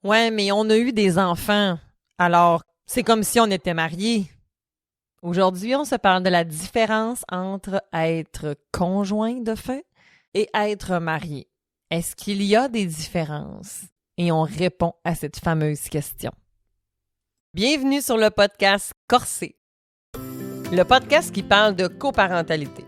Ouais, mais on a eu des enfants. Alors, c'est comme si on était mariés. Aujourd'hui, on se parle de la différence entre être conjoint de fait et être marié. Est-ce qu'il y a des différences? Et on répond à cette fameuse question. Bienvenue sur le podcast Corsé, le podcast qui parle de coparentalité.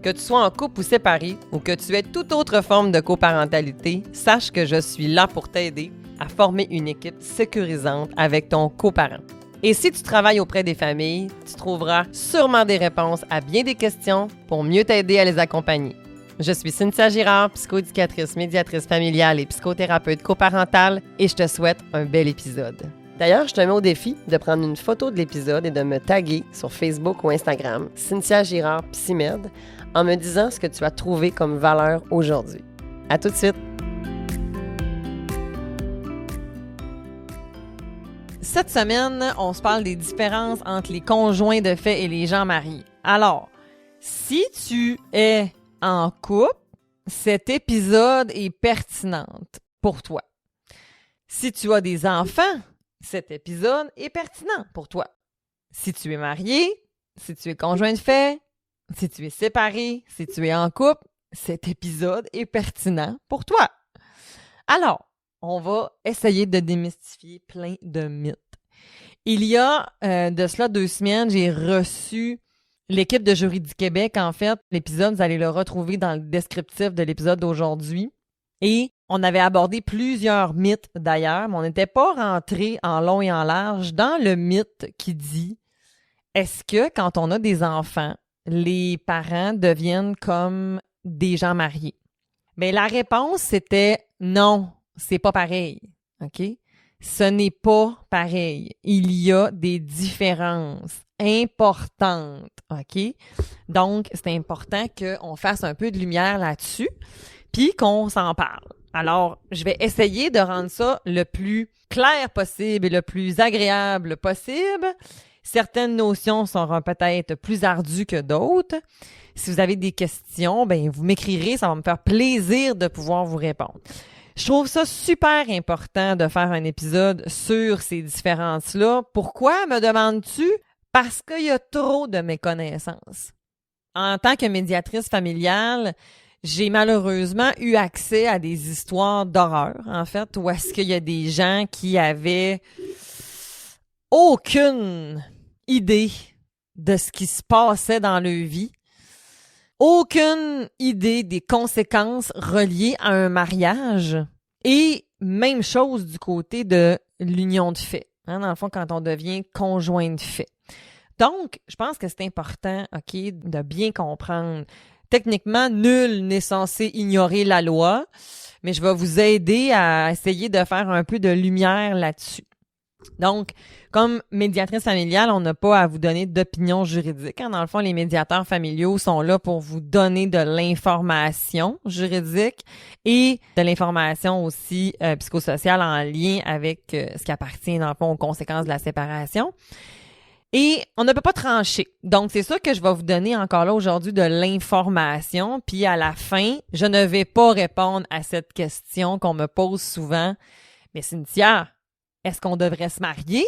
Que tu sois en couple ou séparé ou que tu aies toute autre forme de coparentalité, sache que je suis là pour t'aider à former une équipe sécurisante avec ton coparent. Et si tu travailles auprès des familles, tu trouveras sûrement des réponses à bien des questions pour mieux t'aider à les accompagner. Je suis Cynthia Girard, psychoéducatrice, médiatrice familiale et psychothérapeute coparentale et je te souhaite un bel épisode. D'ailleurs, je te mets au défi de prendre une photo de l'épisode et de me taguer sur Facebook ou Instagram, Cynthia Girard Psymed, en me disant ce que tu as trouvé comme valeur aujourd'hui. À tout de suite! Cette semaine, on se parle des différences entre les conjoints de fait et les gens mariés. Alors, si tu es en couple, cet épisode est pertinent pour toi. Si tu as des enfants, cet épisode est pertinent pour toi. Si tu es marié, si tu es conjoint de fait, si tu es séparé, si tu es en couple, cet épisode est pertinent pour toi. Alors, on va essayer de démystifier plein de mythes. Il y a de cela 2 semaines, j'ai reçu l'équipe de Jury du Québec. En fait, l'épisode, vous allez le retrouver dans le descriptif de l'épisode d'aujourd'hui. Et on avait abordé plusieurs mythes d'ailleurs, mais on n'était pas rentré en long et en large dans le mythe qui dit « Est-ce que quand on a des enfants, les parents deviennent comme des gens mariés? » Bien, la réponse, c'était « Non, c'est pas pareil. » OK? Ce n'est pas pareil. Il y a des différences importantes. OK? Donc, c'est important qu'on fasse un peu de lumière là-dessus puis qu'on s'en parle. Alors, je vais essayer de rendre ça le plus clair possible et le plus agréable possible. Certaines notions seront peut-être plus ardues que d'autres. Si vous avez des questions, ben vous m'écrirez, ça va me faire plaisir de pouvoir vous répondre. Je trouve ça super important de faire un épisode sur ces différences-là. Pourquoi, me demandes-tu? Parce qu'il y a trop de méconnaissances. En tant que médiatrice familiale, j'ai malheureusement eu accès à des histoires d'horreur, en fait, où est-ce qu'il y a des gens qui avaient aucune idée de ce qui se passait dans leur vie, aucune idée des conséquences reliées à un mariage et même chose du côté de l'union de fait, hein, dans le fond, quand on devient conjoint de fait. Donc, je pense que c'est important, OK, de bien comprendre. Techniquement, nul n'est censé ignorer la loi, mais je vais vous aider à essayer de faire un peu de lumière là-dessus. Donc, comme médiatrice familiale, on n'a pas à vous donner d'opinion juridique. Dans le fond, les médiateurs familiaux sont là pour vous donner de l'information juridique et de l'information aussi psychosociale en lien avec ce qui appartient, dans le fond, aux conséquences de la séparation. Et on ne peut pas trancher. Donc, c'est ça que je vais vous donner encore là aujourd'hui de l'information. Puis à la fin, je ne vais pas répondre à cette question qu'on me pose souvent. Mais Cynthia, est-ce qu'on devrait se marier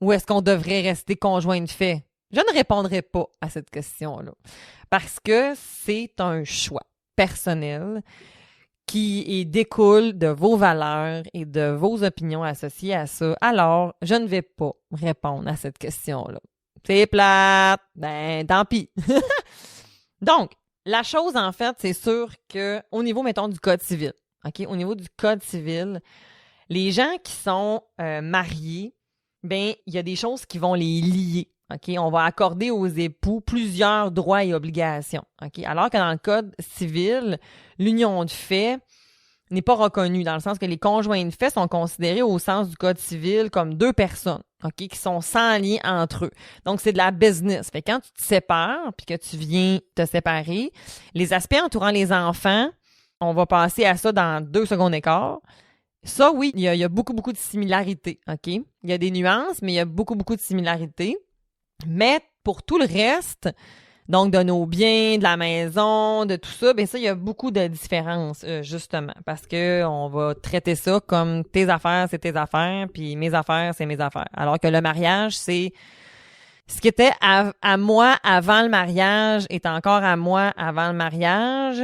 ou est-ce qu'on devrait rester conjoint de fait? Je ne répondrai pas à cette question-là parce que c'est un choix personnel qui découle de vos valeurs et de vos opinions associées à ça. Alors, je ne vais pas répondre à cette question-là. C'est plate, ben tant pis. Donc, la chose en fait, c'est sûr que au niveau, mettons, du code civil, OK? Au niveau du code civil, les gens qui sont mariés, ben il y a des choses qui vont les lier. OK, on va accorder aux époux plusieurs droits et obligations. OK, alors que dans le code civil, l'union de fait n'est pas reconnue dans le sens que les conjoints de fait sont considérés au sens du code civil comme 2 personnes, OK, qui sont sans lien entre eux. Donc c'est de la business. Fait que quand tu te sépares puis que tu viens te séparer, les aspects entourant les enfants, on va passer à ça dans 2 secondes et quart. Ça, oui, il y a beaucoup de similarités, OK? Il y a des nuances, mais il y a beaucoup de similarités. Mais pour tout le reste, Donc, de nos biens, de la maison, de tout ça, bien ça, il y a beaucoup de différences, justement, parce que on va traiter ça comme tes affaires, c'est tes affaires, puis mes affaires, c'est mes affaires. Alors que le mariage, c'est ce qui était à moi avant le mariage est encore à moi avant le mariage,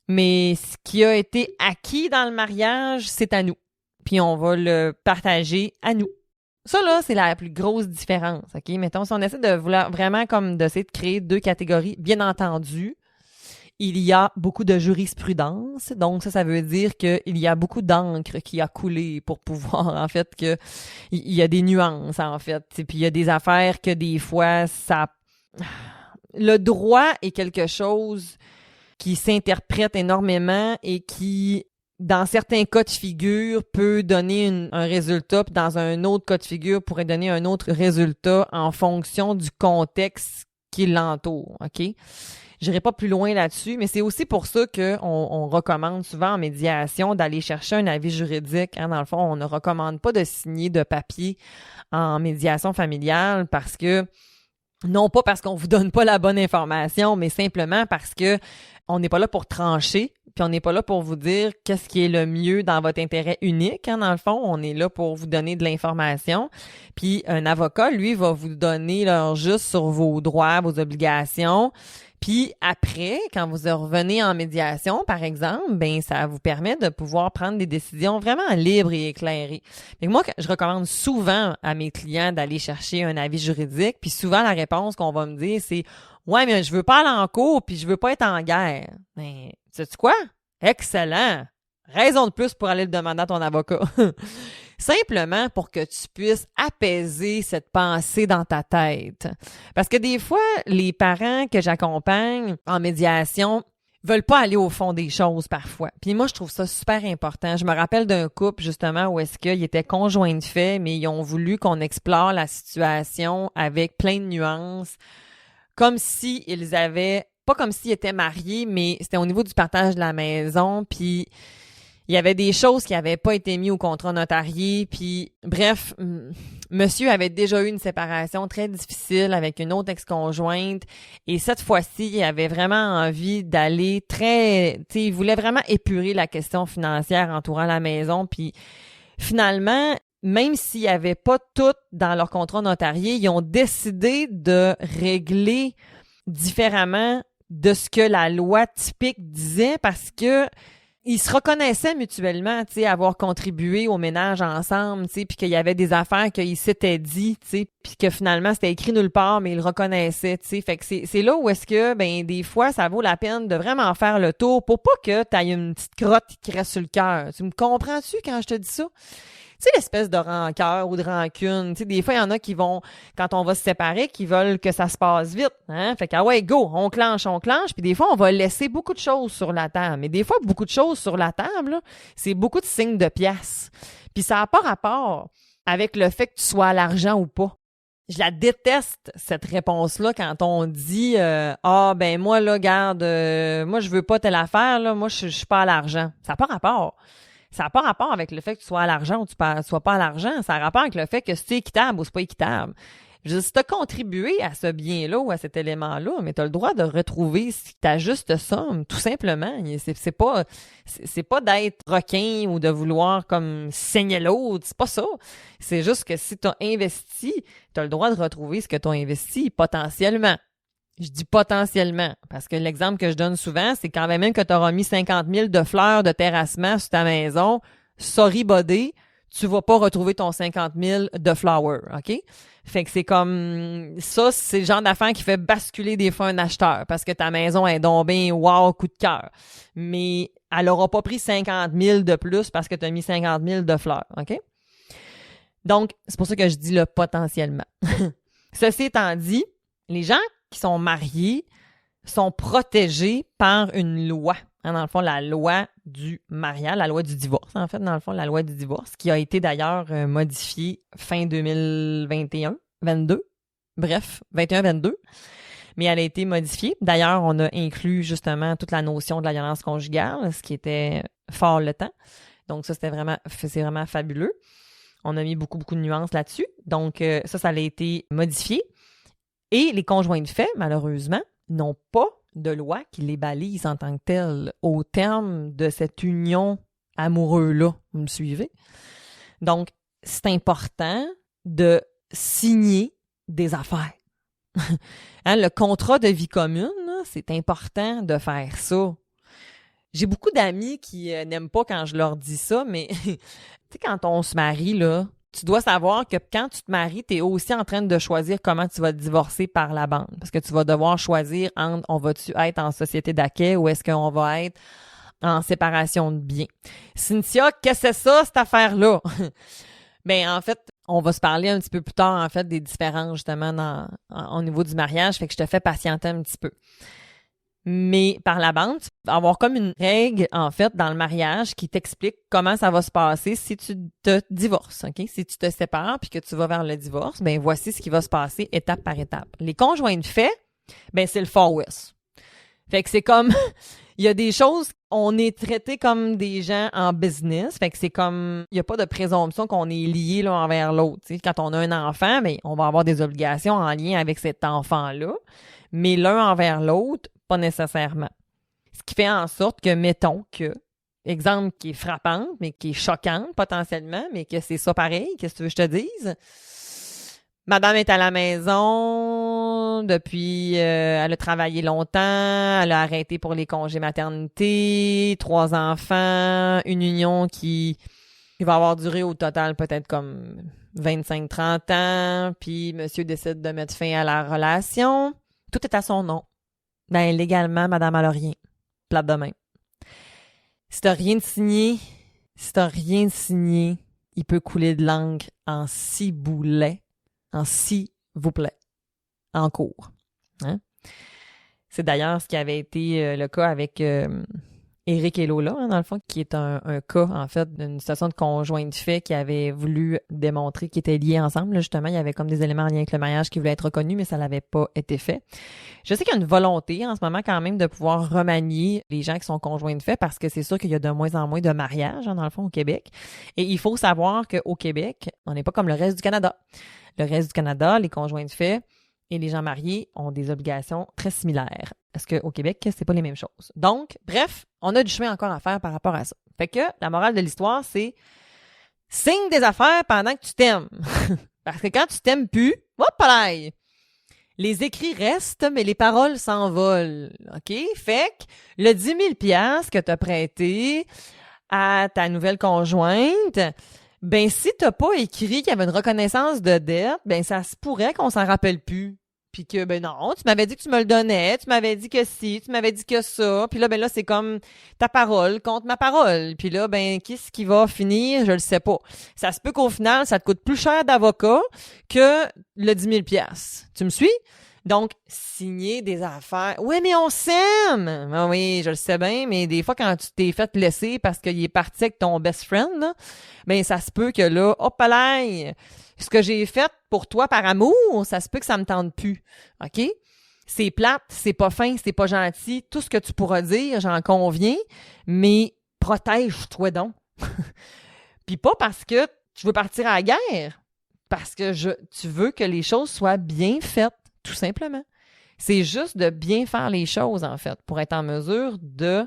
mais ce qui a été acquis dans le mariage, c'est à nous. Puis on va le partager à nous. Ça, là, c'est la plus grosse différence, OK? Mettons, si on essaie de vouloir vraiment comme d'essayer de créer deux catégories, bien entendu, il y a beaucoup de jurisprudence. Donc, ça veut dire qu'il y a beaucoup d'encre qui a coulé pour pouvoir, en fait, que il y a des nuances, en fait. Puis, il y a des affaires que des fois, ça... Le droit est quelque chose qui s'interprète énormément et qui, dans certains cas de figure, peut donner un résultat, puis dans un autre cas de figure, pourrait donner un autre résultat en fonction du contexte qui l'entoure, OK? J'irai pas plus loin là-dessus, mais c'est aussi pour ça qu'on recommande souvent en médiation d'aller chercher un avis juridique. Hein? Dans le fond, on ne recommande pas de signer de papier en médiation familiale parce que, non pas parce qu'on vous donne pas la bonne information, mais simplement parce que on n'est pas là pour trancher, puis on n'est pas là pour vous dire qu'est-ce qui est le mieux dans votre intérêt unique. Hein, dans le fond, on est là pour vous donner de l'information. Puis un avocat, lui, va vous donner l'heure juste sur vos droits, vos obligations. Puis après, quand vous revenez en médiation, par exemple, ben ça vous permet de pouvoir prendre des décisions vraiment libres et éclairées. Mais moi, je recommande souvent à mes clients d'aller chercher un avis juridique. Puis souvent, la réponse qu'on va me dire, c'est « Ouais, mais je veux pas aller en cours, puis je veux pas être en guerre. » Ben, sais-tu quoi? Excellent! Raison de plus pour aller le demander à ton avocat. Simplement pour que tu puisses apaiser cette pensée dans ta tête. Parce que des fois, les parents que j'accompagne en médiation veulent pas aller au fond des choses parfois. Puis moi, je trouve ça super important. Je me rappelle d'un couple, justement, où est-ce qu'ils étaient conjoints de fait, mais ils ont voulu qu'on explore la situation avec plein de nuances, comme si ils avaient, pas comme s'ils étaient mariés, mais c'était au niveau du partage de la maison, puis il y avait des choses qui n'avaient pas été mises au contrat notarié, puis bref, monsieur avait déjà eu une séparation très difficile avec une autre ex-conjointe, et cette fois-ci, il avait vraiment envie d'aller très, tu sais, il voulait vraiment épurer la question financière entourant la maison, puis finalement, même s'il n'y avait pas tout dans leur contrat notarié, ils ont décidé de régler différemment de ce que la loi typique disait parce que ils se reconnaissaient mutuellement, tu sais, avoir contribué au ménage ensemble, tu sais, puis qu'il y avait des affaires qu'ils s'étaient dit, tu sais, puis que finalement c'était écrit nulle part, mais ils le reconnaissaient, tu sais. Fait que c'est là où est-ce que, ben, des fois, ça vaut la peine de vraiment faire le tour pour pas que tu aies une petite crotte qui reste sur le cœur. Tu me comprends-tu quand je te dis ça? Tu sais, l'espèce de rancœur ou de rancune. Tu sais, des fois, il y en a qui vont, quand on va se séparer, qui veulent que ça se passe vite. Hein? Fait que, ah ouais, go, on clenche. Puis des fois, on va laisser beaucoup de choses sur la table. Mais des fois, beaucoup de choses sur la table, là, c'est beaucoup de signes de pièces. Puis ça n'a pas rapport avec le fait que tu sois à l'argent ou pas. Je la déteste, cette réponse-là, quand on dit ah, ben moi, là, garde, moi, je veux pas telle affaire, là, moi, je suis pas à l'argent. Ça n'a pas rapport. Ça n'a pas rapport avec le fait que tu sois à l'argent ou tu ne sois pas à l'argent. Ça a rapport avec le fait que c'est équitable ou c'est pas équitable. Je veux dire, si tu as contribué à ce bien-là ou à cet élément-là, mais tu as le droit de retrouver ta juste somme, tout simplement. C'est pas d'être requin ou de vouloir comme saigner l'autre. C'est pas ça. C'est juste que si tu as investi, tu as le droit de retrouver ce que tu as investi potentiellement. Je dis potentiellement, parce que l'exemple que je donne souvent, c'est quand même que tu auras mis 50 000 de fleurs de terrassement sur ta maison, sorry buddy, tu vas pas retrouver ton 50 000 de flowers, OK? Fait que c'est comme ça, c'est le genre d'affaire qui fait basculer des fois un acheteur parce que ta maison est donc bien wow, coup de cœur. Mais elle aura pas pris 50 000 de plus parce que tu as mis 50 000 de fleurs, OK? Donc, c'est pour ça que je dis le potentiellement. Ceci étant dit, les gens qui sont mariés sont protégés par une loi. Hein, dans le fond, la loi du mariage, la loi du divorce, en fait, dans le fond, la loi du divorce, qui a été d'ailleurs modifiée fin 2021, 22, bref, 21-22, mais elle a été modifiée. D'ailleurs, on a inclus justement toute la notion de la violence conjugale, ce qui était fort le temps. Donc ça, c'est vraiment fabuleux. On a mis beaucoup de nuances là-dessus. Donc ça a été modifié. Et les conjoints de fait, malheureusement, n'ont pas de loi qui les balise en tant que telles au terme de cette union amoureux-là. Vous me suivez? Donc, c'est important de signer des affaires. Hein, le contrat de vie commune, là, c'est important de faire ça. J'ai beaucoup d'amis qui n'aiment pas quand je leur dis ça, mais tu sais, quand on se marie, là, tu dois savoir que quand tu te maries, tu es aussi en train de choisir comment tu vas te divorcer par la bande. Parce que tu vas devoir choisir entre on va-tu être en société d'accueil ou est-ce qu'on va être en séparation de biens. Cynthia, qu'est-ce que c'est ça, cette affaire-là? Ben en fait, on va se parler un petit peu plus tard, en fait, des différences, justement, au niveau du mariage. Fait que je te fais patienter un petit peu. Mais par la bande, tu vas avoir comme une règle, en fait, dans le mariage qui t'explique comment ça va se passer si tu te divorces, OK? Si tu te sépares puis que tu vas vers le divorce, ben voici ce qui va se passer étape par étape. Les conjoints de fait, ben c'est le Far West. Fait que c'est comme, il y a des choses, on est traité comme des gens en business, fait que c'est comme, il n'y a pas de présomption qu'on est lié l'un envers l'autre. T'sais. Quand on a un enfant, ben on va avoir des obligations en lien avec cet enfant-là, mais l'un envers l'autre, pas nécessairement. Ce qui fait en sorte que, mettons que, exemple qui est frappante, mais qui est choquante potentiellement, mais que c'est ça pareil, qu'est-ce que tu veux que je te dise? Madame est à la maison depuis, elle a travaillé longtemps, elle a arrêté pour les congés maternité, 3 enfants, une union qui va avoir duré au total peut-être comme 25-30 ans, puis monsieur décide de mettre fin à la relation. Tout est à son nom. Ben, légalement, madame, elle a rien. Plate de même. Si t'as rien de signé, il peut couler de l'encre en ciboulets. En s'il vous plaît, en cours. Hein? C'est d'ailleurs ce qui avait été le cas avec Éric et Lola, hein, dans le fond, qui est un cas, en fait, d'une situation de conjoint de fait qui avait voulu démontrer qu'ils étaient liés ensemble. Là, justement, il y avait comme des éléments en lien avec le mariage qui voulaient être reconnus, mais ça n'avait pas été fait. Je sais qu'il y a une volonté en ce moment quand même de pouvoir remanier les gens qui sont conjoints de fait parce que c'est sûr qu'il y a de moins en moins de mariages, hein, dans le fond, au Québec. Et il faut savoir qu'au Québec, on n'est pas comme le reste du Canada. Le reste du Canada, les conjoints de fait et les gens mariés ont des obligations très similaires. Parce qu'au Québec, c'est pas les mêmes choses. Donc, bref, on a du chemin encore à faire par rapport à ça. Fait que la morale de l'histoire, c'est signe des affaires pendant que tu t'aimes. Parce que quand tu t'aimes plus, hop là! Les écrits restent, mais les paroles s'envolent. OK? Fait que le 10 000 $ que tu as prêté à ta nouvelle conjointe, ben si t'as pas écrit qu'il y avait une reconnaissance de dette, ben ça se pourrait qu'on s'en rappelle plus. Puis que, ben non, tu m'avais dit que tu me le donnais, tu m'avais dit que si, tu m'avais dit que ça. Puis là, ben là, c'est comme ta parole contre ma parole. Puis là, ben, qu'est-ce qui va finir? Je le sais pas. Ça se peut qu'au final, ça te coûte plus cher d'avocat que le 10 000 $. Tu me suis? Donc, signer des affaires. Ouais, mais on s'aime! Ah oui, je le sais bien, mais des fois, quand tu t'es fait laisser parce qu'il est parti avec ton best friend, là, ben ça se peut que là, hop là, ce que j'ai fait pour toi par amour, ça se peut que ça me tente plus. OK? C'est plate, c'est pas fin, c'est pas gentil. Tout ce que tu pourras dire, j'en conviens, mais protège-toi donc. Puis pas parce que tu veux partir à la guerre, parce que tu veux que les choses soient bien faites. Tout simplement. C'est juste de bien faire les choses, en fait, pour être en mesure de,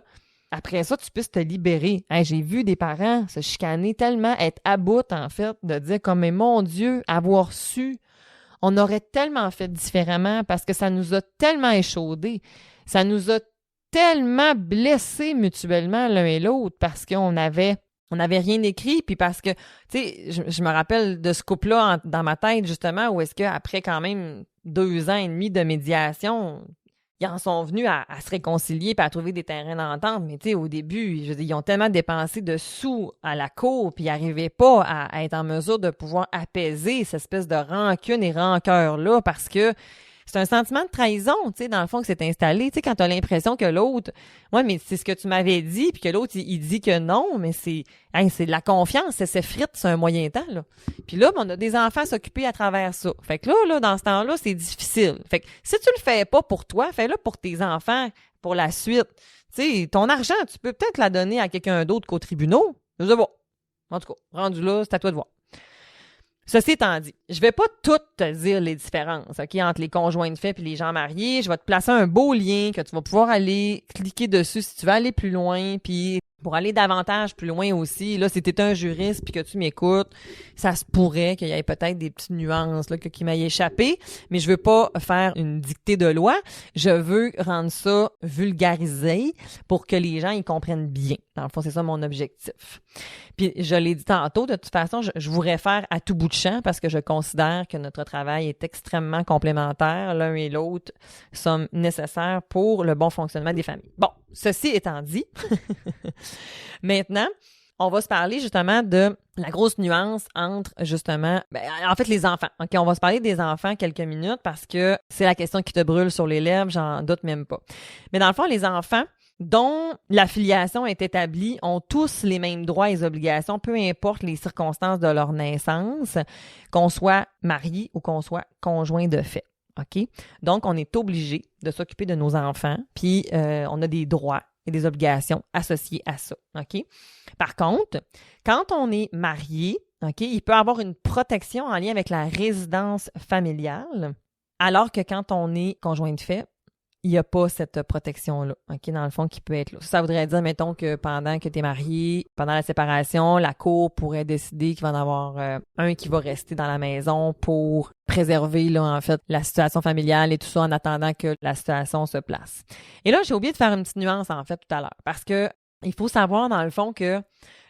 après ça, tu puisses te libérer. Hey, j'ai vu des parents se chicaner tellement, être à bout, en fait, de dire comme, mais mon Dieu, avoir su, on aurait tellement fait différemment parce que ça nous a tellement échaudés. Ça nous a tellement blessés mutuellement l'un et l'autre parce qu'on n'avait rien écrit, puis parce que, tu sais, je me rappelle de ce couple-là dans ma tête, justement, où est-ce qu'après quand même 2 ans et demi de médiation, ils en sont venus à se réconcilier puis à trouver des terrains d'entente. Mais tu sais, au début, je veux dire, ils ont tellement dépensé de sous à la cour puis ils n'arrivaient pas à être en mesure de pouvoir apaiser cette espèce de rancune et rancœur-là parce que c'est un sentiment de trahison, tu sais, dans le fond, que c'est installé. Tu sais, quand tu as l'impression que l'autre, ouais, mais c'est ce que tu m'avais dit, puis que l'autre, il dit que non, mais c'est de la confiance, c'est s'effrite, c'est un moyen temps, là. Puis là, on a des enfants à s'occuper à travers ça. Fait que là, dans ce temps-là, c'est difficile. Fait que si tu le fais pas pour toi, fais-le pour tes enfants, pour la suite. Tu sais, ton argent, tu peux peut-être la donner à quelqu'un d'autre qu'au tribunal. Je sais pas. En tout cas, rendu là, c'est à toi de voir. Ceci étant dit, je vais pas tout te dire les différences, OK, entre les conjoints de fait et les gens mariés. Je vais te placer un beau lien que tu vas pouvoir aller cliquer dessus si tu veux aller plus loin, puis pour aller davantage plus loin aussi, là, si t'es un juriste puis que tu m'écoutes, ça se pourrait qu'il y ait peut-être des petites nuances là, qui m'aient échappé, mais je veux pas faire une dictée de loi. Je veux rendre ça vulgarisé pour que les gens y comprennent bien. Dans le fond, c'est ça mon objectif. Puis, je l'ai dit tantôt, de toute façon, je vous réfère à tout bout de champ parce que je considère que notre travail est extrêmement complémentaire. L'un et l'autre sont nécessaires pour le bon fonctionnement des familles. Bon, ceci étant dit, maintenant, on va se parler justement de la grosse nuance entre justement, en fait, les enfants. OK, on va se parler des enfants quelques minutes parce que c'est la question qui te brûle sur les lèvres, j'en doute même pas. Mais dans le fond, les enfants dont la filiation est établie ont tous les mêmes droits et obligations, peu importe les circonstances de leur naissance, qu'on soit marié ou qu'on soit conjoint de fait. OK? Donc, on est obligé de s'occuper de nos enfants, puis on a des droits et des obligations associées à ça. OK? Par contre, quand on est marié, OK, il peut y avoir une protection en lien avec la résidence familiale, alors que quand on est conjoint de fait, il n'y a pas cette protection-là, OK, dans le fond, qui peut être là. Ça voudrait dire, mettons, que pendant que tu es marié, pendant la séparation, la cour pourrait décider qu'il va en avoir un qui va rester dans la maison pour préserver, là, en fait, la situation familiale et tout ça en attendant que la situation se place. Et là, j'ai oublié de faire une petite nuance, en fait, tout à l'heure, parce que il faut savoir, dans le fond, que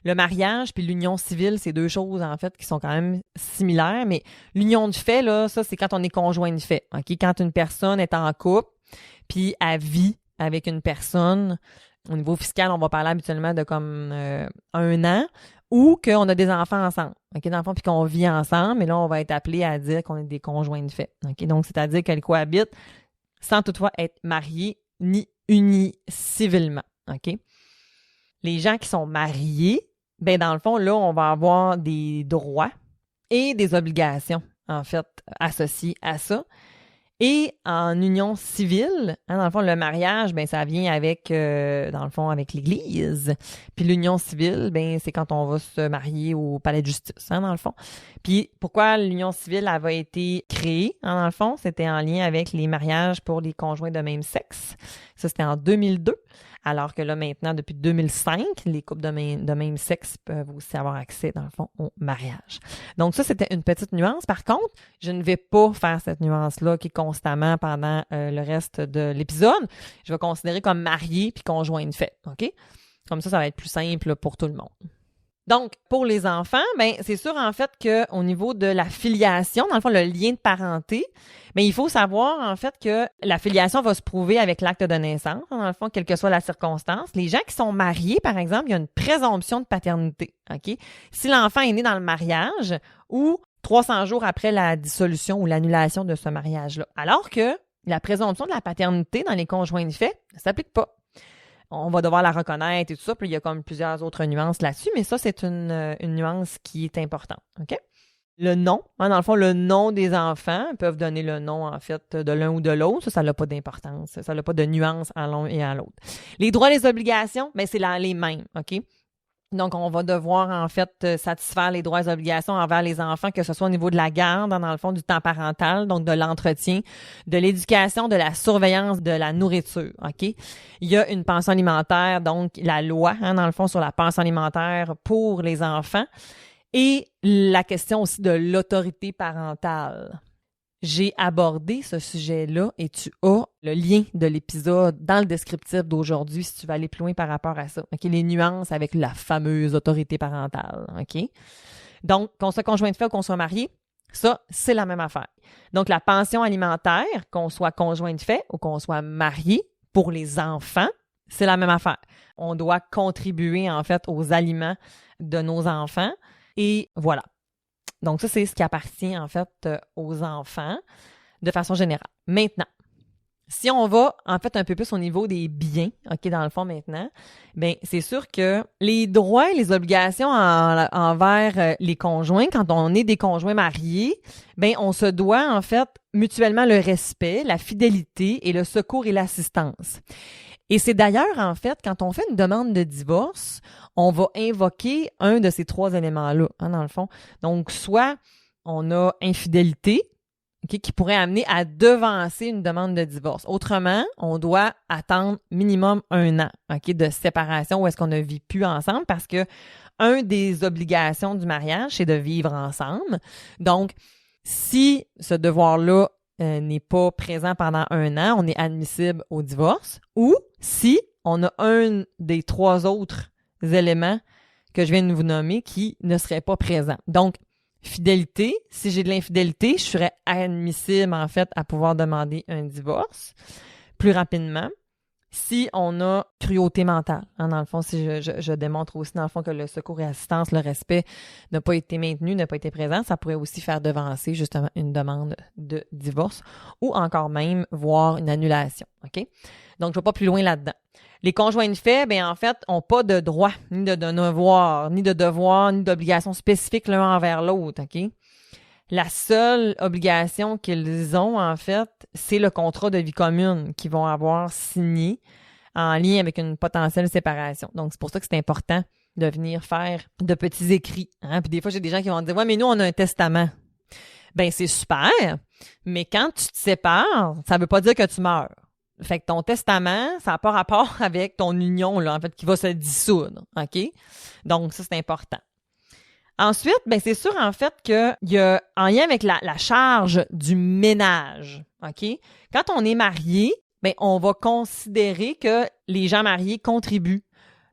le mariage puis l'union civile, c'est deux choses, en fait, qui sont quand même similaires, mais l'union de fait, là, ça, c'est quand on est conjoint de fait, OK? Quand une personne est en couple, puis à vie avec une personne, au niveau fiscal, on va parler habituellement de comme 1 an, ou qu'on a des enfants ensemble, OK, dans le fond, puis qu'on vit ensemble, et là, on va être appelé à dire qu'on est des conjoints de fait, OK? Donc, c'est-à-dire qu'elles cohabitent sans toutefois être mariés ni unis civilement, OK? Les gens qui sont mariés, ben dans le fond, là, on va avoir des droits et des obligations, en fait, associées à ça. Et en union civile, dans le fond, le mariage, ben ça vient avec, dans le fond, avec l'Église. Puis l'union civile, ben c'est quand on va se marier au palais de justice, dans le fond. Puis pourquoi l'union civile avait été créée, dans le fond, c'était en lien avec les mariages pour les conjoints de même sexe. Ça, c'était en 2002. Alors que là, maintenant, depuis 2005, les couples de même sexe peuvent aussi avoir accès, dans le fond, au mariage. Donc ça, c'était une petite nuance. Par contre, je ne vais pas faire cette nuance-là qui est constamment pendant le reste de l'épisode. Je vais considérer comme marié puis conjoint de fait, OK? Comme ça va être plus simple pour tout le monde. Donc, pour les enfants, ben c'est sûr en fait qu'au niveau de la filiation, dans le fond, le lien de parenté, ben il faut savoir en fait que la filiation va se prouver avec l'acte de naissance, dans le fond, quelle que soit la circonstance. Les gens qui sont mariés, par exemple, il y a une présomption de paternité, OK? Si l'enfant est né dans le mariage ou 300 jours après la dissolution ou l'annulation de ce mariage-là. Alors que la présomption de la paternité dans les conjoints de fait ne s'applique pas. On va devoir la reconnaître et tout ça, puis il y a comme plusieurs autres nuances là-dessus, mais ça, c'est une nuance qui est importante, OK? Le nom, dans le fond, le nom des enfants peuvent donner le nom, en fait, de l'un ou de l'autre. Ça n'a pas d'importance. Ça n'a pas de nuance à l'un et à l'autre. Les droits et les obligations, bien, c'est les mêmes, OK? Donc, on va devoir, en fait, satisfaire les droits et obligations envers les enfants, que ce soit au niveau de la garde, dans le fond, du temps parental, donc de l'entretien, de l'éducation, de la surveillance, de la nourriture, OK? Il y a une pension alimentaire, donc la loi, dans le fond, sur la pension alimentaire pour les enfants, et la question aussi de l'autorité parentale. J'ai abordé ce sujet-là et tu as le lien de l'épisode dans le descriptif d'aujourd'hui si tu veux aller plus loin par rapport à ça. OK? Les nuances avec la fameuse autorité parentale. OK? Donc, qu'on soit conjoint de fait ou qu'on soit marié, ça, c'est la même affaire. Donc, la pension alimentaire, qu'on soit conjoint de fait ou qu'on soit marié pour les enfants, c'est la même affaire. On doit contribuer, en fait, aux aliments de nos enfants et voilà. Donc, ça, c'est ce qui appartient, en fait, aux enfants de façon générale. Maintenant, si on va, en fait, un peu plus au niveau des biens, OK, dans le fond, maintenant, bien, c'est sûr que les droits et les obligations envers les conjoints, quand on est des conjoints mariés, bien, on se doit, en fait, mutuellement le respect, la fidélité et le secours et l'assistance. Et c'est d'ailleurs, en fait, quand on fait une demande de divorce, on va invoquer un de ces 3 éléments-là, dans le fond. Donc, soit on a infidélité, OK, qui pourrait amener à devancer une demande de divorce. Autrement, on doit attendre minimum 1 an, OK, de séparation où est-ce qu'on ne vit plus ensemble parce que un des obligations du mariage, c'est de vivre ensemble. Donc, si ce devoir-là n'est pas présent pendant 1 an, on est admissible au divorce. Ou si on a un des 3 autres éléments que je viens de vous nommer qui ne serait pas présent. Donc, fidélité, si j'ai de l'infidélité, je serais admissible, en fait, à pouvoir demander un divorce plus rapidement. Si on a cruauté mentale, hein, dans le fond, si je démontre aussi, dans le fond, que le secours et assistance, le respect n'a pas été maintenu, n'a pas été présent, ça pourrait aussi faire devancer, justement, une demande de divorce ou encore même voir une annulation, OK? Donc, je ne vais pas plus loin là-dedans. Les conjoints de fait, bien, en fait, n'ont pas de droit, ni de devoir, ni d'obligation spécifique l'un envers l'autre, OK? La seule obligation qu'ils ont, en fait, c'est le contrat de vie commune qu'ils vont avoir signé en lien avec une potentielle séparation. Donc, c'est pour ça que c'est important de venir faire de petits écrits. Hein? Puis des fois, j'ai des gens qui vont dire « Ouais, mais nous, on a un testament. » Ben c'est super, mais quand tu te sépares, ça veut pas dire que tu meurs. Fait que ton testament, ça n'a pas rapport avec ton union, là, en fait, qui va se dissoudre. OK? Donc, ça, c'est important. Ensuite, ben c'est sûr, en fait, qu'il y a, en lien avec la charge du ménage, OK? Quand on est marié, ben on va considérer que les gens mariés contribuent,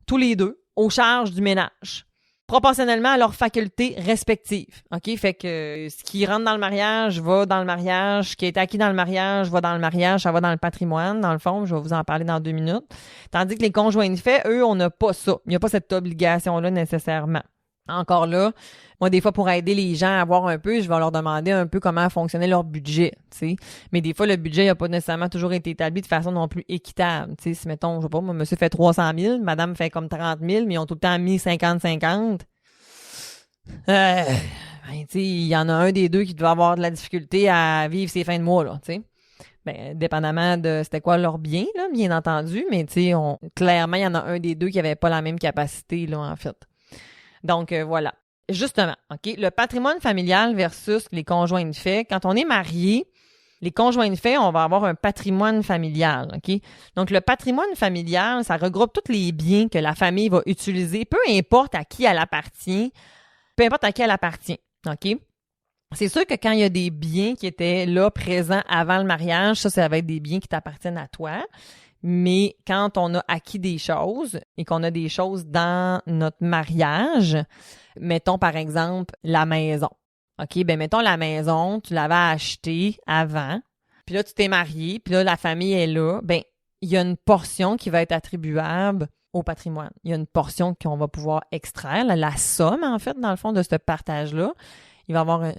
tous les deux, aux charges du ménage, proportionnellement à leurs facultés respectives, OK? Fait que ce qui rentre dans le mariage va dans le mariage, ce qui est acquis dans le mariage va dans le mariage, ça va dans le patrimoine, dans le fond, je vais vous en parler dans 2 minutes. Tandis que les conjoints de fait, eux, on n'a pas ça. Il n'y a pas cette obligation-là nécessairement. Encore là, moi, des fois, pour aider les gens à voir un peu, je vais leur demander un peu comment fonctionnait leur budget, tu sais. Mais des fois, le budget n'a pas nécessairement toujours été établi de façon non plus équitable. Tu sais, si, mettons, je sais pas, moi, monsieur fait 300 000, madame fait comme 30 000, mais ils ont tout le temps mis 50-50. Ben, tu sais, il y en a un des deux qui doit avoir de la difficulté à vivre ses fins de mois, là, tu sais. Ben, dépendamment de c'était quoi leur bien, là, bien entendu, mais tu sais, clairement, il y en a un des deux qui avait pas la même capacité, là, en fait. Donc, voilà. Justement, OK, le patrimoine familial versus les conjoints de fait. Quand on est marié, les conjoints de fait, on va avoir un patrimoine familial, OK? Donc, le patrimoine familial, ça regroupe tous les biens que la famille va utiliser, peu importe à qui elle appartient, OK? C'est sûr que quand il y a des biens qui étaient là, présents avant le mariage, ça va être des biens qui t'appartiennent à toi. Mais quand on a acquis des choses et qu'on a des choses dans notre mariage, mettons par exemple la maison. OK, ben mettons la maison, tu l'avais achetée avant, puis là tu t'es marié, puis là la famille est là, ben il y a une portion qui va être attribuable au patrimoine. Il y a une portion qu'on va pouvoir extraire, la somme en fait dans le fond de ce partage-là. Il va y avoir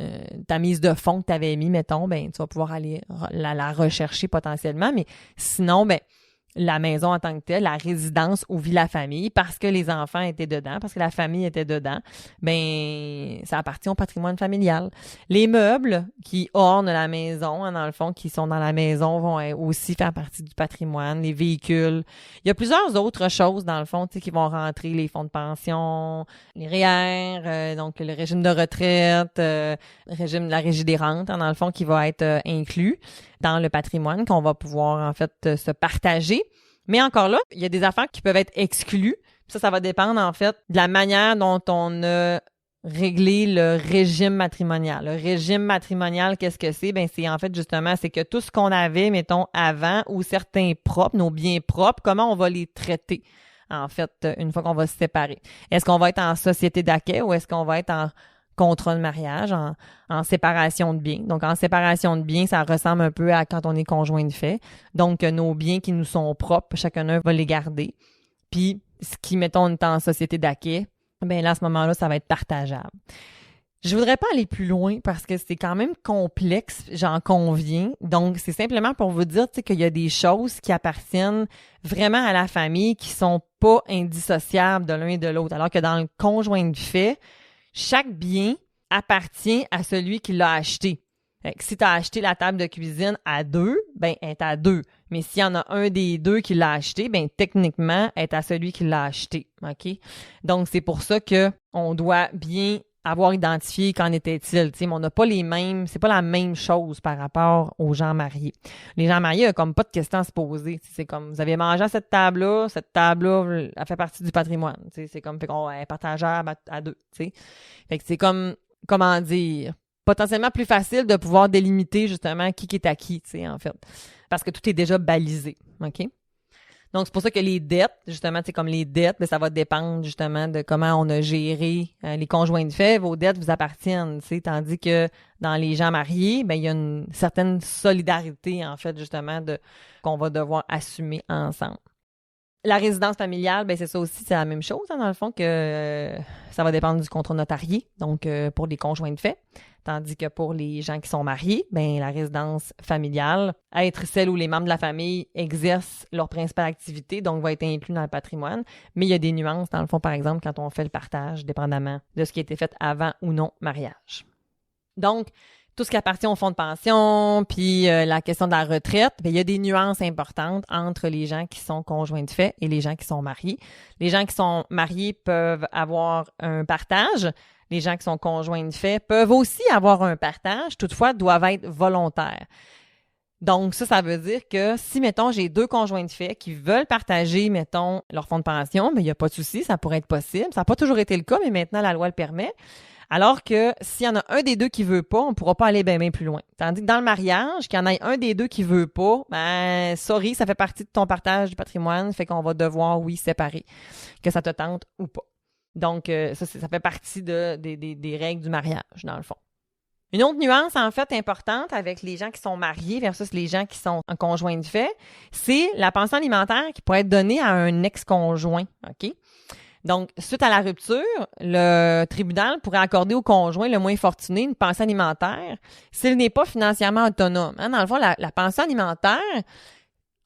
ta mise de fonds que tu avais mis, mettons, ben tu vas pouvoir aller la rechercher potentiellement, mais sinon, ben la maison en tant que telle, la résidence où vit la famille, parce que les enfants étaient dedans, parce que la famille était dedans, ben ça appartient au patrimoine familial. Les meubles qui ornent la maison, hein, dans le fond, qui sont dans la maison, vont aussi faire partie du patrimoine. Les véhicules. Il y a plusieurs autres choses, dans le fond, qui vont rentrer, les fonds de pension, les REER, donc le régime de retraite, la régie des rentes, hein, dans le fond, qui va être inclus dans le patrimoine qu'on va pouvoir, en fait, se partager. Mais encore là, il y a des affaires qui peuvent être exclues. Ça va dépendre, en fait, de la manière dont on a réglé le régime matrimonial. Le régime matrimonial, qu'est-ce que c'est? Ben, c'est en fait, justement, c'est que tout ce qu'on avait, mettons, avant, ou certains propres, nos biens propres, comment on va les traiter, en fait, une fois qu'on va se séparer. Est-ce qu'on va être en société d'acquêt ou est-ce qu'on va être en contrat de mariage, en séparation de biens. Donc, en séparation de biens, ça ressemble un peu à quand on est conjoint de fait. Donc, nos biens qui nous sont propres, chacun va les garder. Puis, ce qui, mettons, on est en société d'acquêt, bien là, à ce moment-là, ça va être partageable. Je voudrais pas aller plus loin parce que c'est quand même complexe, j'en conviens. Donc, c'est simplement pour vous dire qu'il y a des choses qui appartiennent vraiment à la famille qui sont pas indissociables de l'un et de l'autre. Alors que dans le conjoint de fait, chaque bien appartient à celui qui l'a acheté. Fait que si tu as acheté la table de cuisine à 2, ben elle est à 2. Mais s'il y en a un des deux qui l'a acheté, ben techniquement, elle est à celui qui l'a acheté. OK? Donc, c'est pour ça que on doit bien avoir identifié qu'en était-il, tu sais, mais on n'a pas les mêmes, c'est pas la même chose par rapport aux gens mariés. Les gens mariés, comme pas de questions à se poser. C'est comme, vous avez mangé à cette table-là, elle fait partie du patrimoine. Tu sais, c'est comme, fait qu'on est partageable à deux, tu sais. Fait que c'est comme, comment dire, potentiellement plus facile de pouvoir délimiter justement qui est à qui, tu sais, en fait. Parce que tout est déjà balisé, OK? Donc, c'est pour ça que les dettes, justement, c'est comme les dettes, mais ça va dépendre justement de comment on a géré les conjoints de fait. Vos dettes vous appartiennent, tu sais, tandis que dans les gens mariés, ben il y a une certaine solidarité, en fait, justement, qu'on va devoir assumer ensemble. La résidence familiale, ben c'est ça aussi, c'est la même chose, hein, dans le fond, que ça va dépendre du contrat notarié, donc pour les conjoints de fait. Tandis que pour les gens qui sont mariés, ben la résidence familiale, être celle où les membres de la famille exercent leur principale activité, donc va être inclus dans le patrimoine. Mais il y a des nuances, dans le fond, par exemple, quand on fait le partage, dépendamment de ce qui a été fait avant ou non mariage. Donc, tout ce qui appartient au fonds de pension, puis la question de la retraite, bien, il y a des nuances importantes entre les gens qui sont conjoints de fait et les gens qui sont mariés. Les gens qui sont mariés peuvent avoir un partage. Les gens qui sont conjoints de fait peuvent aussi avoir un partage, toutefois, doivent être volontaires. Donc, ça veut dire que si, mettons, j'ai 2 conjoints de fait qui veulent partager, mettons, leur fonds de pension, mais il n'y a pas de souci, ça pourrait être possible. Ça n'a pas toujours été le cas, mais maintenant, la loi le permet. Alors que s'il y en a un des deux qui veut pas, on ne pourra pas aller bien plus loin. Tandis que dans le mariage, qu'il y en ait un des deux qui veut pas, ben, sorry, ça fait partie de ton partage du patrimoine, fait qu'on va devoir, oui, séparer, que ça te tente ou pas. Donc, ça fait partie des règles du mariage, dans le fond. Une autre nuance, en fait, importante avec les gens qui sont mariés versus les gens qui sont en conjoint de fait, c'est la pension alimentaire qui pourrait être donnée à un ex-conjoint, OK? Donc, suite à la rupture, le tribunal pourrait accorder au conjoint le moins fortuné une pension alimentaire s'il n'est pas financièrement autonome. Hein, dans le fond, la pension alimentaire,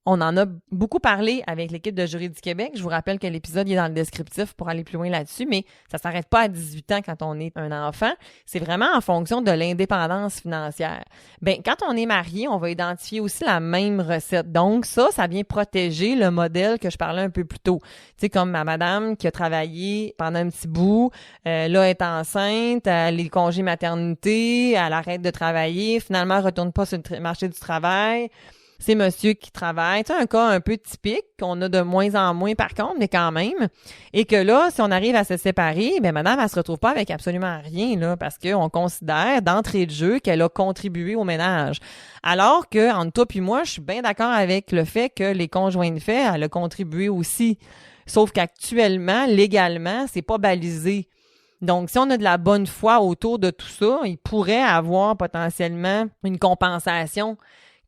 on en a beaucoup parlé avec l'équipe de Jury du Québec. Je vous rappelle que l'épisode est dans le descriptif pour aller plus loin là-dessus, mais ça s'arrête pas à 18 ans quand on est un enfant. C'est vraiment en fonction de l'indépendance financière. Ben, quand on est marié, on va identifier aussi la même recette. Donc, ça vient protéger le modèle que je parlais un peu plus tôt. Tu sais, comme ma madame qui a travaillé pendant un petit bout, là, elle est enceinte, elle est congé maternité, elle arrête de travailler, finalement, elle retourne pas sur le marché du travail. C'est monsieur qui travaille. C'est un cas un peu typique qu'on a de moins en moins par contre, mais quand même. Et que là, si on arrive à se séparer, ben madame, elle se retrouve pas avec absolument rien, là, parce qu'on considère d'entrée de jeu qu'elle a contribué au ménage. Alors que, entre toi puis moi, je suis bien d'accord avec le fait que les conjoints de fait, elle a contribué aussi. Sauf qu'actuellement, légalement, c'est pas balisé. Donc, si on a de la bonne foi autour de tout ça, il pourrait avoir potentiellement une compensation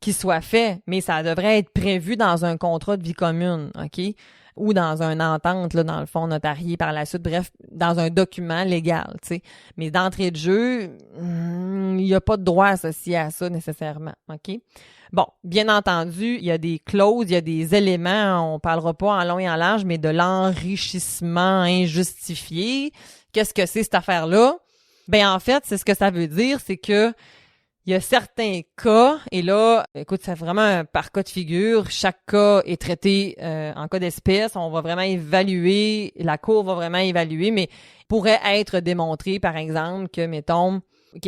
qui soit fait, mais ça devrait être prévu dans un contrat de vie commune, OK? Ou dans une entente, là, dans le fond notarié par la suite, bref, dans un document légal, tu sais. Mais d'entrée de jeu, il n'y a pas de droit associé à ça nécessairement, OK? Bon, bien entendu, il y a des clauses, il y a des éléments, on parlera pas en long et en large, mais de l'enrichissement injustifié. Qu'est-ce que c'est cette affaire-là? Ben en fait, c'est ce que ça veut dire, c'est que il y a certains cas, et là, écoute, c'est vraiment par cas de figure. Chaque cas est traité en cas d'espèce. On va vraiment évaluer, la cour va vraiment évaluer, mais pourrait être démontré, par exemple, que, mettons,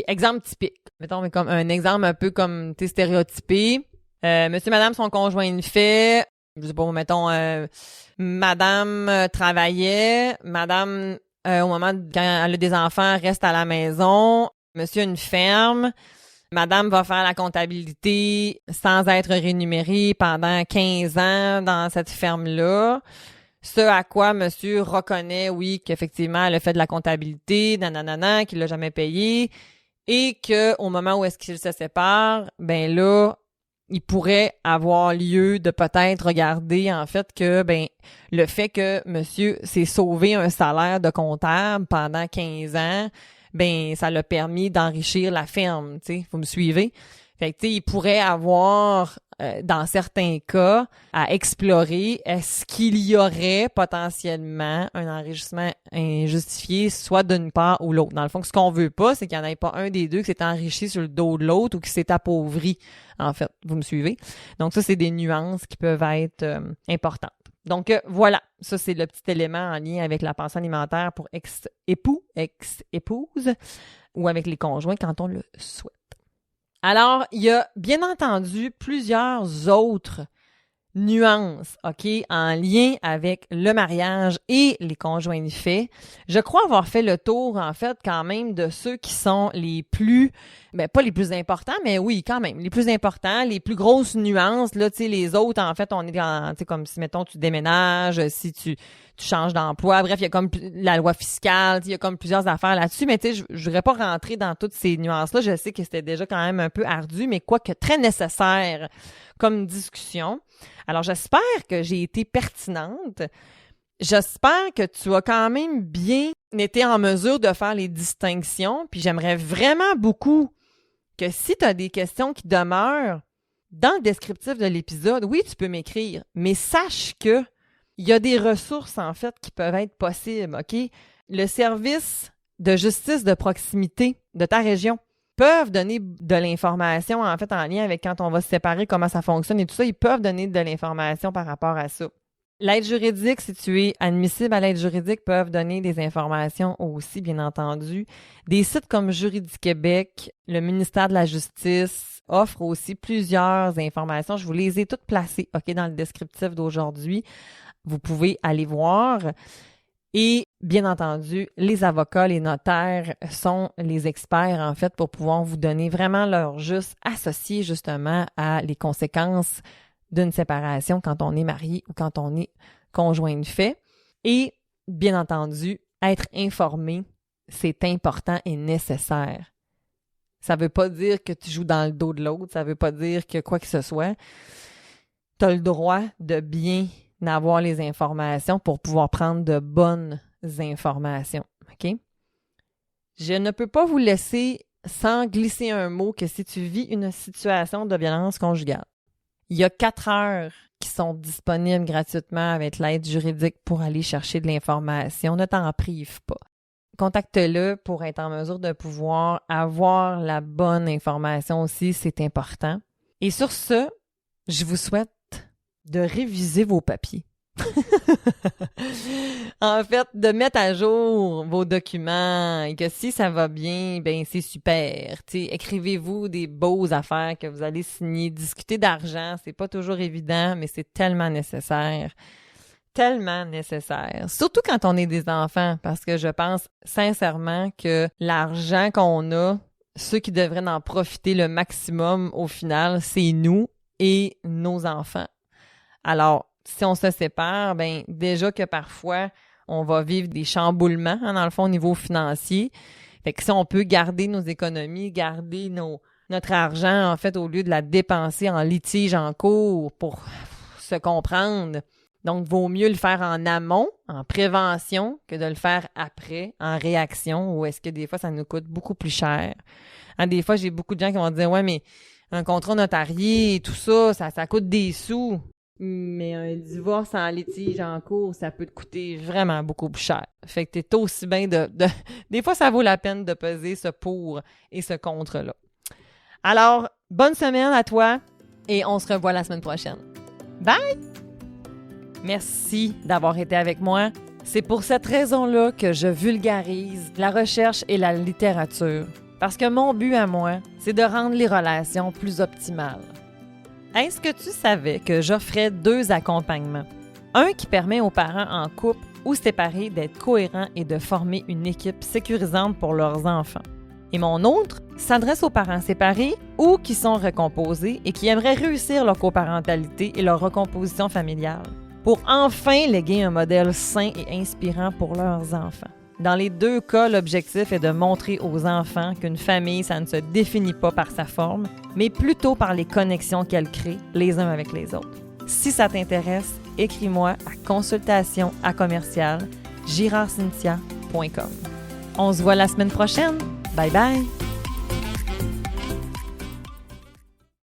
exemple typique, mettons, mais comme un exemple un peu comme, tu sais, stéréotypé. Monsieur, madame, son conjoint de fait, je sais pas, mettons, madame travaillait, madame, au moment quand elle a des enfants, reste à la maison, monsieur a une ferme. Madame va faire la comptabilité sans être rémunérée pendant 15 ans dans cette ferme-là. Ce à quoi monsieur reconnaît, oui, qu'effectivement, elle a fait de la comptabilité, nanana, qu'il l'a jamais payé, et que au moment où est-ce qu'il se sépare, ben là, il pourrait avoir lieu de peut-être regarder, en fait, que, ben, le fait que monsieur s'est sauvé un salaire de comptable pendant 15 ans, ben ça l'a permis d'enrichir la ferme, tu sais, vous me suivez? Fait que, tu sais, il pourrait avoir, dans certains cas, à explorer, est-ce qu'il y aurait potentiellement un enrichissement injustifié, soit d'une part ou l'autre. Dans le fond, ce qu'on veut pas, c'est qu'il n'y en ait pas un des deux qui s'est enrichi sur le dos de l'autre ou qui s'est appauvri, en fait. Vous me suivez? Donc ça, c'est des nuances qui peuvent être importantes. Donc, voilà. Ça, c'est le petit élément en lien avec la pension alimentaire pour ex-époux, ex-épouse ou avec les conjoints quand on le souhaite. Alors, il y a bien entendu plusieurs autres nuances, OK, en lien avec le mariage et les conjoints de fait. Je crois avoir fait le tour, en fait, quand même, de ceux qui sont les plus, pas les plus importants, mais oui, quand même, les plus importants, les plus grosses nuances, là, tu sais, les autres, en fait, on est dans, tu sais, comme si, mettons, tu déménages, si tu changes d'emploi, bref, il y a comme la loi fiscale, il y a comme plusieurs affaires là-dessus, mais tu sais, je voudrais pas rentrer dans toutes ces nuances-là, je sais que c'était déjà quand même un peu ardu, mais quoique très nécessaire comme discussion. Alors, j'espère que j'ai été pertinente. J'espère que tu as quand même bien été en mesure de faire les distinctions. Puis j'aimerais vraiment beaucoup que si tu as des questions qui demeurent dans le descriptif de l'épisode, oui, tu peux m'écrire, mais sache que il y a des ressources, en fait, qui peuvent être possibles, OK? Le service de justice de proximité de ta région peuvent donner de l'information, en fait, en lien avec quand on va se séparer, comment ça fonctionne et tout ça. Ils peuvent donner de l'information par rapport à ça. L'aide juridique, si tu es admissible à l'aide juridique, peuvent donner des informations aussi, bien entendu. Des sites comme Juridique Québec, le ministère de la Justice offrent aussi plusieurs informations. Je vous les ai toutes placées, OK, dans le descriptif d'aujourd'hui. Vous pouvez aller voir. Et bien entendu, les avocats, les notaires sont les experts, en fait, pour pouvoir vous donner vraiment leur juste associé, justement, à les conséquences d'une séparation quand on est marié ou quand on est conjoint de fait. Et, bien entendu, être informé, c'est important et nécessaire. Ça veut pas dire que tu joues dans le dos de l'autre, ça veut pas dire que quoi que ce soit. Tu as le droit de bien d'avoir les informations pour pouvoir prendre de bonnes informations, OK? Je ne peux pas vous laisser sans glisser un mot que si tu vis une situation de violence conjugale, il y a 4 heures qui sont disponibles gratuitement avec l'aide juridique pour aller chercher de l'information. Ne t'en prive pas. Contacte-le pour être en mesure de pouvoir avoir la bonne information aussi, c'est important. Et sur ce, je vous souhaite de réviser vos papiers. En fait, de mettre à jour vos documents et que si ça va bien, ben c'est super. T'sais, écrivez-vous des beaux affaires que vous allez signer. Discuter d'argent, c'est pas toujours évident, mais c'est tellement nécessaire. Tellement nécessaire. Surtout quand on est des enfants, parce que je pense sincèrement que l'argent qu'on a, ceux qui devraient en profiter le maximum au final, c'est nous et nos enfants. Alors, si on se sépare, ben déjà que parfois, on va vivre des chamboulements, dans le fond, au niveau financier. Fait que si on peut garder nos économies, garder notre argent, en fait, au lieu de la dépenser en litige en cours pour se comprendre. Donc, vaut mieux le faire en amont, en prévention, que de le faire après, en réaction, ou est-ce que des fois, ça nous coûte beaucoup plus cher. Des fois, j'ai beaucoup de gens qui vont dire « Ouais, mais un contrat notarié et tout ça, ça coûte des sous. » Mais un divorce en litige en cours, ça peut te coûter vraiment beaucoup plus cher. Fait que t'es aussi bien Des fois, ça vaut la peine de peser ce pour et ce contre-là. Alors, bonne semaine à toi et on se revoit la semaine prochaine. Bye! Merci d'avoir été avec moi. C'est pour cette raison-là que je vulgarise la recherche et la littérature. Parce que mon but à moi, c'est de rendre les relations plus optimales. Est-ce que tu savais que j'offrais 2 accompagnements? Un qui permet aux parents en couple ou séparés d'être cohérents et de former une équipe sécurisante pour leurs enfants. Et mon autre s'adresse aux parents séparés ou qui sont recomposés et qui aimeraient réussir leur coparentalité et leur recomposition familiale pour enfin léguer un modèle sain et inspirant pour leurs enfants. Dans les 2 cas, l'objectif est de montrer aux enfants qu'une famille, ça ne se définit pas par sa forme, mais plutôt par les connexions qu'elle crée les uns avec les autres. Si ça t'intéresse, écris-moi à consultation@girardcynthia.com. On se voit la semaine prochaine. Bye bye!